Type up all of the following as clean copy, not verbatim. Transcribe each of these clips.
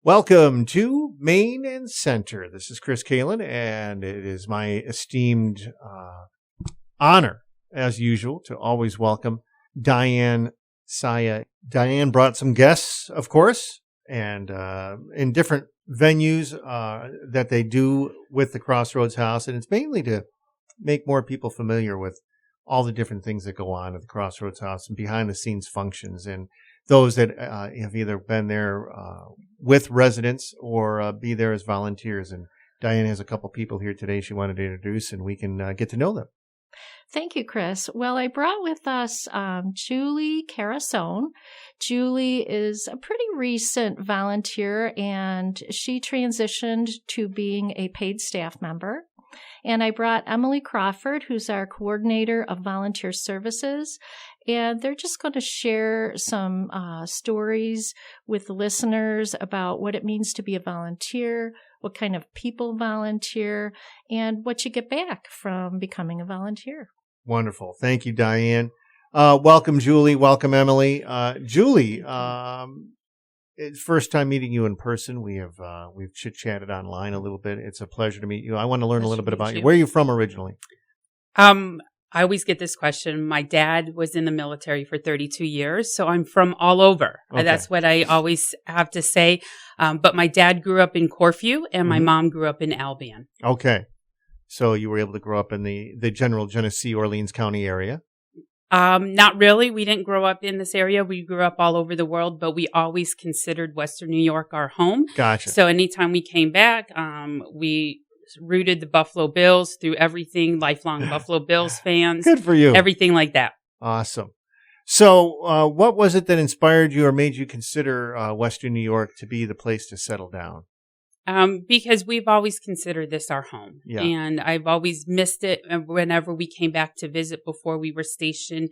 Welcome to Main and Center. This is Chris Kalin, and it is my esteemed honor, as usual, to always welcome Diane Saya. Diane brought some guests, of course, and in different venues that they do with the Crossroads House, and it's mainly to make more people familiar with all the different things that go on at the Crossroads House and behind-the-scenes functions, and those that have either been there with residents or be there as volunteers. And Diane has a couple people here today she wanted to introduce, and we can get to know them. Thank you, Chris. Well, I brought with us Julie Carasone. Julie is a pretty recent volunteer, and she transitioned to being a paid staff member. And I brought Emily Crawford, who's our coordinator of volunteer services. And they're just going to share some stories with the listeners about what it means to be a volunteer, what kind of people volunteer, and what you get back from becoming a volunteer. Wonderful. Thank you, Diane. Welcome, Julie. Welcome, Emily. Julie, it's first time meeting you in person. We've chit-chatted online a little bit. It's a pleasure to meet you. I want to learn a little bit about you. Where are you from originally? I always get this question. My dad was in the military for 32 years, so I'm from all over. Okay. That's what I always have to say. But my dad grew up in Corfu, and my mom grew up in Albion. Okay. So you were able to grow up in the general Genesee, Orleans County area? Not really. We didn't grow up in this area. We grew up all over the world, but we always considered Western New York our home. Gotcha. So anytime we came back, we rooted the Buffalo Bills through everything, lifelong Buffalo Bills fans. Good for you. Everything like that. Awesome. So what was it that inspired you or made you consider Western New York to be the place to settle down? Because we've always considered this our home. Yeah. And I've always missed it whenever we came back to visit before we were stationed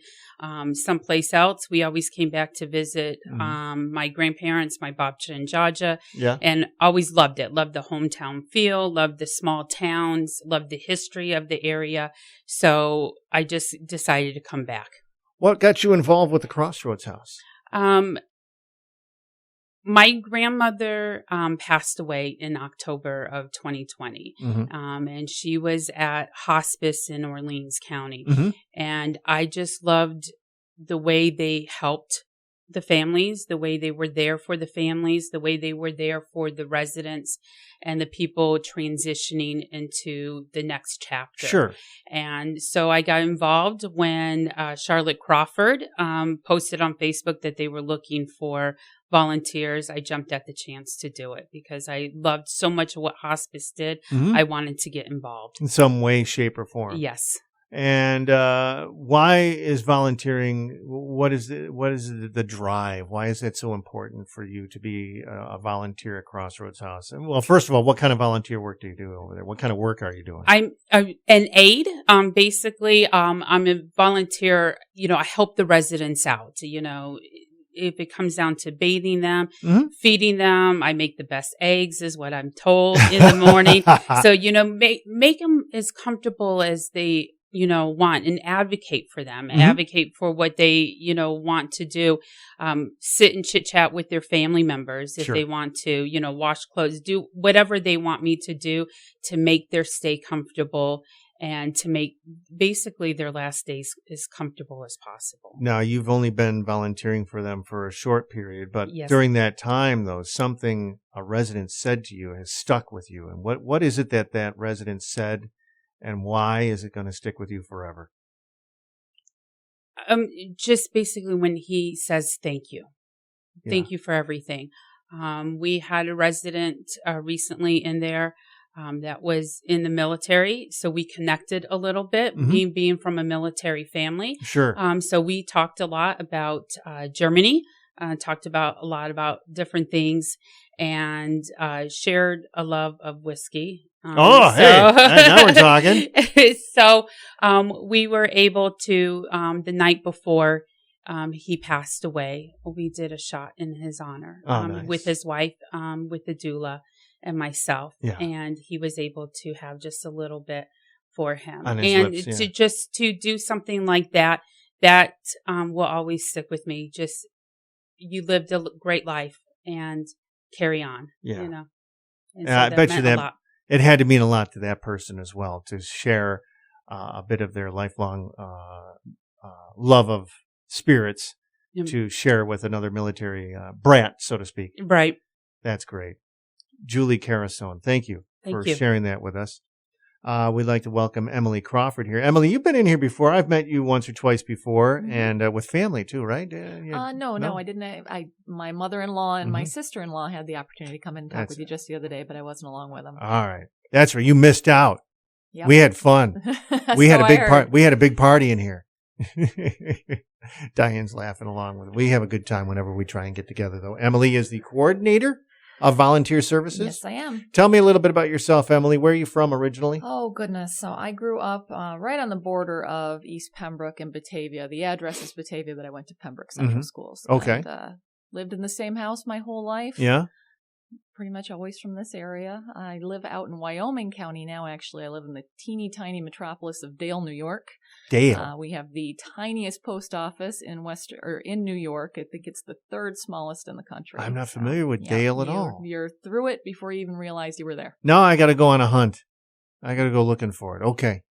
someplace else. We always came back to visit my grandparents, my babcha and jaja, and always loved it. Loved the hometown feel, loved the small towns, loved the history of the area. So I just decided to come back. What got you involved with the Crossroads House? My grandmother passed away in October of 2020, and she was at hospice in Orleans County. And I just loved the way they helped the families, the way they were there for the families, the way they were there for the residents and the people transitioning into the next chapter. Sure. And so I got involved when Charlotte Crawford posted on Facebook that they were looking for volunteers. I jumped at the chance to do it because I loved so much of what hospice did. I wanted to get involved. In some way, shape, or form. Yes. And why is volunteering, what is the drive? Why is it so important for you to be a volunteer at Crossroads House? And, well, first of all, what kind of volunteer work do you do over there? What kind of work are you doing? I'm an aide. Basically, I'm a volunteer. I help the residents out, if it comes down to bathing them, feeding them. I make the best eggs is what I'm told in the morning. So, make them as comfortable as they want and advocate for them, advocate for what they, want to do, sit and chit chat with their family members if they want to, wash clothes, do whatever they want me to do to make their stay comfortable and to make basically their last days as comfortable as possible. Now, you've only been volunteering for them for a short period, but during that time, though, something a resident said to you has stuck with you. And what is it that resident said? And why is it going to stick with you forever? Just basically when he says, thank you. Thank you for everything. We had a resident recently in there that was in the military. So we connected a little bit, being from a military family. Sure. So we talked a lot about Germany, talked about a lot about different things, and shared a love of whiskey. Hey, now we're talking. So we were able to, the night before he passed away, we did a shot in his honor nice. With his wife, with the doula and myself. Yeah. And he was able to have just a little bit for him. On his and lips, to do something like that will always stick with me. Just, you lived a great life and carry on. Yeah. You know, and I bet you meant a that lot. it had to mean a lot to that person as well to share a bit of their lifelong love of spirits Yeah. to share with another military brat, so to speak. Right. That's great. Julie Carasone, thank you for Thank you. sharing that with us. We'd like to welcome Emily Crawford here. Emily, you've been in here before. I've met you once or twice before, and with family too, right? No, I didn't. My mother-in-law and my Mhm. sister-in-law had the opportunity to come and talk That's- with you just the other day, but I wasn't along with them. All right, that's right. You missed out. Yep. We had fun. We had So a I big heard. We had a big party in here. Diane's laughing along with it. We have a good time whenever we try and get together, though. Emily is the coordinator of volunteer services. Yes, I am. Tell me a little bit about yourself, Emily. Where are you from originally? Oh, goodness. So I grew up right on the border of East Pembroke and Batavia. The address is Batavia, but I went to Pembroke Central Mhm. Schools. Okay. And, lived in the same house my whole life. Yeah. Pretty much always from this area. I live out in Wyoming County now, actually. I live in the teeny tiny metropolis of Dale, New York. Dale. We have the tiniest post office in in New York. I think it's the third smallest in the country. I'm not So, familiar with Dale at all. You're through it before you even realized you were there. Now I got to go on a hunt. I got to go looking for it. Okay.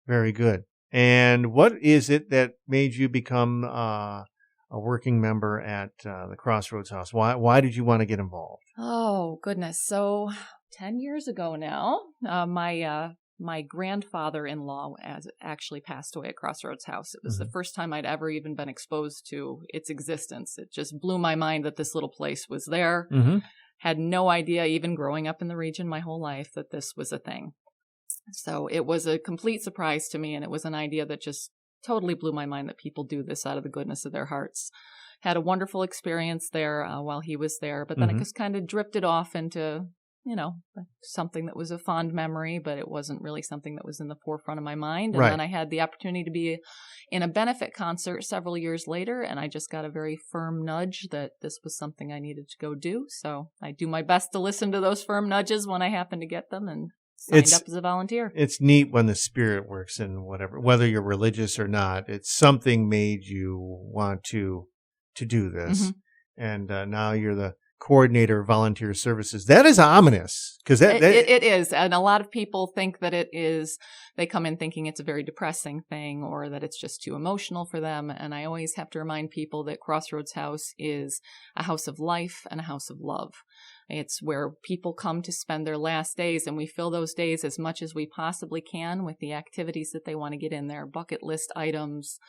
Very good. And what is it that made you become a working member at the Crossroads House? Why did you want to get involved? Oh, goodness. So 10 years ago now, my grandfather-in-law actually passed away at Crossroads House. It was the first time I'd ever even been exposed to its existence. It just blew my mind that this little place was there. Mm-hmm. Had no idea, even growing up in the region my whole life, that this was a thing. So it was a complete surprise to me, and it was an idea that just totally blew my mind that people do this out of the goodness of their hearts. Had a wonderful experience there while he was there, but then it just kind of drifted off into, something that was a fond memory, but it wasn't really something that was in the forefront of my mind. And Right. then I had the opportunity to be in a benefit concert several years later, and I just got a very firm nudge that this was something I needed to go do. So I do my best to listen to those firm nudges when I happen to get them, and signed up as a volunteer. It's neat when the spirit works in whether you're religious or not. It's something made you want to do this. And now you're the coordinator of volunteer services. That is ominous because it is. And a lot of people think that it is, they come in thinking it's a very depressing thing or that it's just too emotional for them. And I always have to remind people that Crossroads House is a house of life and a house of love. It's where people come to spend their last days, and we fill those days as much as we possibly can with the activities that they want to get in there, bucket list items.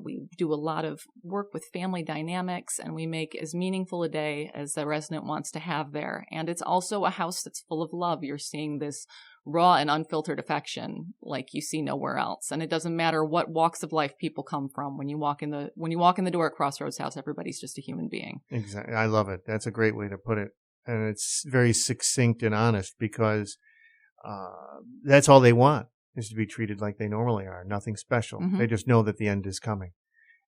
We do a lot of work with family dynamics, and we make as meaningful a day as the resident wants to have there. And it's also a house that's full of love. You're seeing this raw and unfiltered affection like you see nowhere else. And it doesn't matter what walks of life people come from. When you walk in the door at Crossroads House, everybody's just a human being. Exactly. I love it. That's a great way to put it. And it's very succinct and honest because that's all they want is to be treated like they normally are. Nothing special. They just know that the end is coming.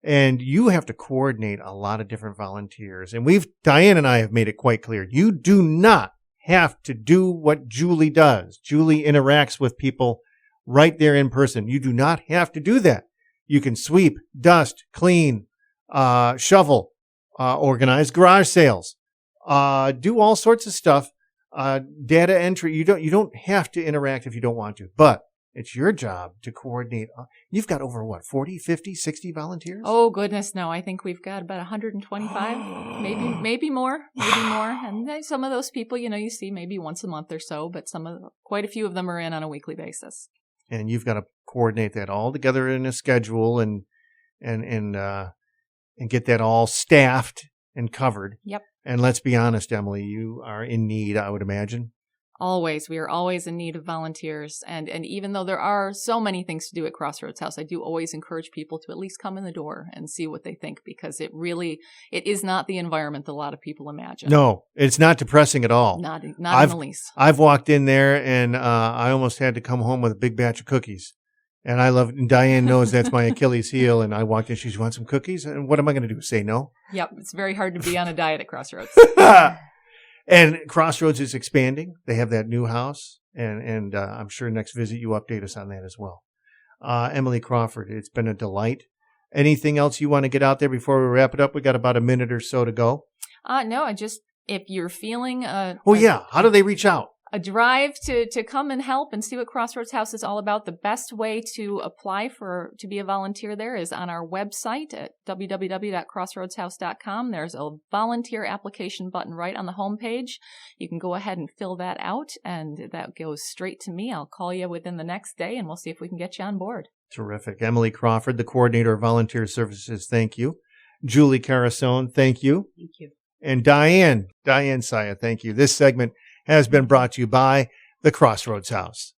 And you have to coordinate a lot of different volunteers. And Diane and I have made it quite clear. You do not have to do what Julie does. Julie interacts with people right there in person. You do not have to do that. You can sweep, dust, clean, shovel, organize garage sales, do all sorts of stuff, data entry. You don't have to interact if you don't want to, but it's your job to coordinate. You've got over 40, 50, 60 volunteers? Oh, goodness, no. I think we've got about 125, maybe more. And then some of those people, you see maybe once a month or so, but quite a few of them are in on a weekly basis. And you've got to coordinate that all together in a schedule and get that all staffed and covered. Yep. And let's be honest, Emily, you are in need, I would imagine. Always. We are always in need of volunteers. And even though there are so many things to do at Crossroads House, I do always encourage people to at least come in the door and see what they think, because it is not the environment that a lot of people imagine. No, it's not depressing at all. Not in the least. I've walked in there and I almost had to come home with a big batch of cookies. And Diane knows that's my Achilles heel. And I walked in, she wants some cookies. And what am I going to do? Say no? Yep. It's very hard to be on a diet at Crossroads. And Crossroads is expanding. They have that new house. And I'm sure next visit you update us on that as well. Emily Crawford, it's been a delight. Anything else you want to get out there before we wrap it up? We got about a minute or so to go. No, I just if you're feeling How do they reach out? a drive to come and help and see what Crossroads House is all about, the best way to apply to be a volunteer there is on our website at www.crossroadshouse.com. There's a volunteer application button right on the homepage. You can go ahead and fill that out, and that goes straight to me. I'll call you within the next day, and we'll see if we can get you on board. Terrific. Emily Crawford, the coordinator of volunteer services, thank you. Julie Carasone, thank you. Thank you. And Diane Saya, thank you. This segment has been brought to you by the Crossroads House.